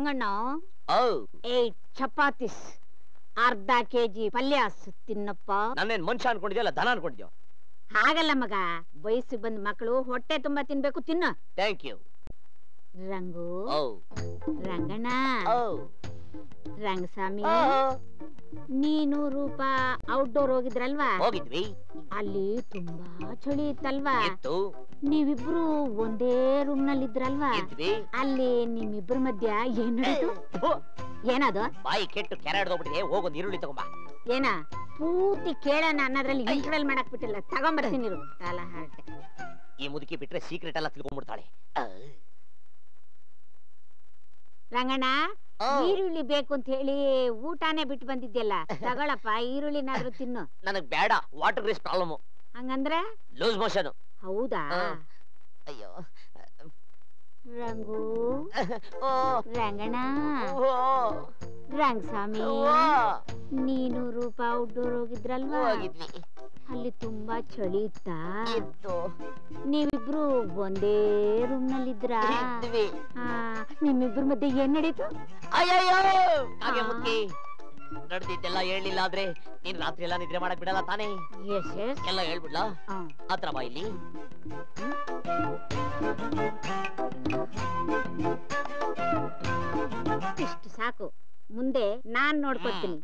ರಂಗಣ್ಣ ಓ 8 ಚಪಾತೀಸ್ ಅರ್ಧ ಕೆಜಿ ಪಲ್ಯಾಸ್ ತಿನ್ನಪ್ಪ. ನಾನೇನ್ ಮನುಷ್ಯ ಅನ್ಕೊಂಡಿದ್ಯಲ್ಲ ದನ ಅನ್ಕೊಂಡಿದ್ಯೋ? ಹಾಗಲ್ಲ ಮಗ, ವಯಸ್ಸಿಗೆ ಬಂದ ಮಕ್ಕಳು ಹೊಟ್ಟೆ ತುಂಬಾ ತಿನ್ಬೇಕು, ತಿನ್ನು. Thank you. ರಂಗು ಓ ರಂಗಣ್ಣ ಓ ರಂಗಸ್ವಾಮಿ, ನೀನು ರೂಪ ಔಟ್ಡೋರ್ ಹೋಗಿದ್ರಲ್ವಾ? ಹೋಗಿದ್ವಿ. ಅಲ್ಲಿ ತುಂಬಾ ಚಳಿ ಇತ್ತಲ್ವಾ? ಇತ್ತು. ನೀವಿಬ್ರು ಒಂದೇ ರೂಮ್ ನಲ್ಲಿ ಇದ್ರಲ್ವಾ? ಇದ್ವಿ. ಅಲ್ಲಿ ನಿಮ್ಮಿಬ್ರ ಮಧ್ಯ ಏನ್ ನಡೀತು? ಏನದು? ಬಾಯಿ ಕೆಟ್ಟು ಕೆರಡ್ದೋಗ್ಬಿಟ್ಟಿದೆ. ಹೋಗೊಂದು ಈರುಳ್ಳಿ ತಗೊಂಬ. ಏನ ಪೂರ್ತಿ ಕೇಳೋಣ ಅನ್ನೋದ್ರಲ್ಲಿ ಇಂಟರ್ವೆಲ್ ಮಾಡಕ್ ಬಿಟ್ಟಿಲ್ಲ. ತಗೊಂಬರ್ತೀನಿ ಇರು. ಕಾಲ ಹರಟೆ. ಈ ಮುದುಕಿ ಬಿಟ್ರೆ ಸೀಕ್ರೆಟ್ ಎಲ್ಲ ತಿಳ್ಕೊಂಡ್ಬಿಡ್ತಾಳೆ. ರಂಗಣ್ಣ, ಈರುಳ್ಳಿ ಬೇಕು ಅಂತ ಹೇಳಿ ಊಟನೇ ಬಿಟ್ಟು ಬಂದಿದ್ಯಲ್ಲ, ತಗೊಳಪ್ಪ ಈರುಳ್ಳಿನಾದ್ರೂ ತಿನ್ನು. ನನಗ್ ಬೇಡ, ವಾಟರ್ ಗ್ರೀಸ್ ಪ್ರಾಬ್ಲಮ್. ಹಂಗಂದ್ರೆ ಲೂಸ್ ಮೋಷನ್. ಹೌದಾ? ಅಯ್ಯೋ ರಂಗು ರಂಗಣ್ಣ ರಂಗಸ್ವಾಮಿ, ನೀನು ರೂಪ ಔಟ್ಡೋರ್ ಹೋಗಿದ್ರಲ್ವಾ? ಹೋಗಿದ್ವಿ. ಅಲ್ಲಿ ತುಂಬಾ ಚಳಿ ಇತ್ತಾ? ಇತ್ತು. ನೀವಿಬ್ರು ಒಂದೇ ರೂಮ್ ನಲ್ಲಿ ಇದ್ರಾ? ಇದ್ವಿ. ನಿಮ್ಮಿಬ್ರ ಮಧ್ಯೆ ಏನ್ ನಡೀತು? ಅಯ್ಯಯ್ಯೋ ಹಾಗೆ ಮುಕ್ಕಿ ನಡೆದಿದ್ದೆಲ್ಲ ಹೇಳಿಲ್ಲ ಆದ್ರೆ ನೀನ್ ರಾತ್ರಿ ಎಲ್ಲ ನಿದ್ರೆ ಮಾಡಕ್ ಬಿಡಲ್ಲ ತಾನೇ? Yes yes. ಎಲ್ಲ ಹೇಳ್ಬಿಡ್ಲಾ? ಹತ್ರ ಬಾ ಇಲ್ಲಿ. ಇಷ್ಟು ಸಾಕು, ಮುಂದೆ ನಾನ್ ನೋಡ್ಕೊತೀನಿ.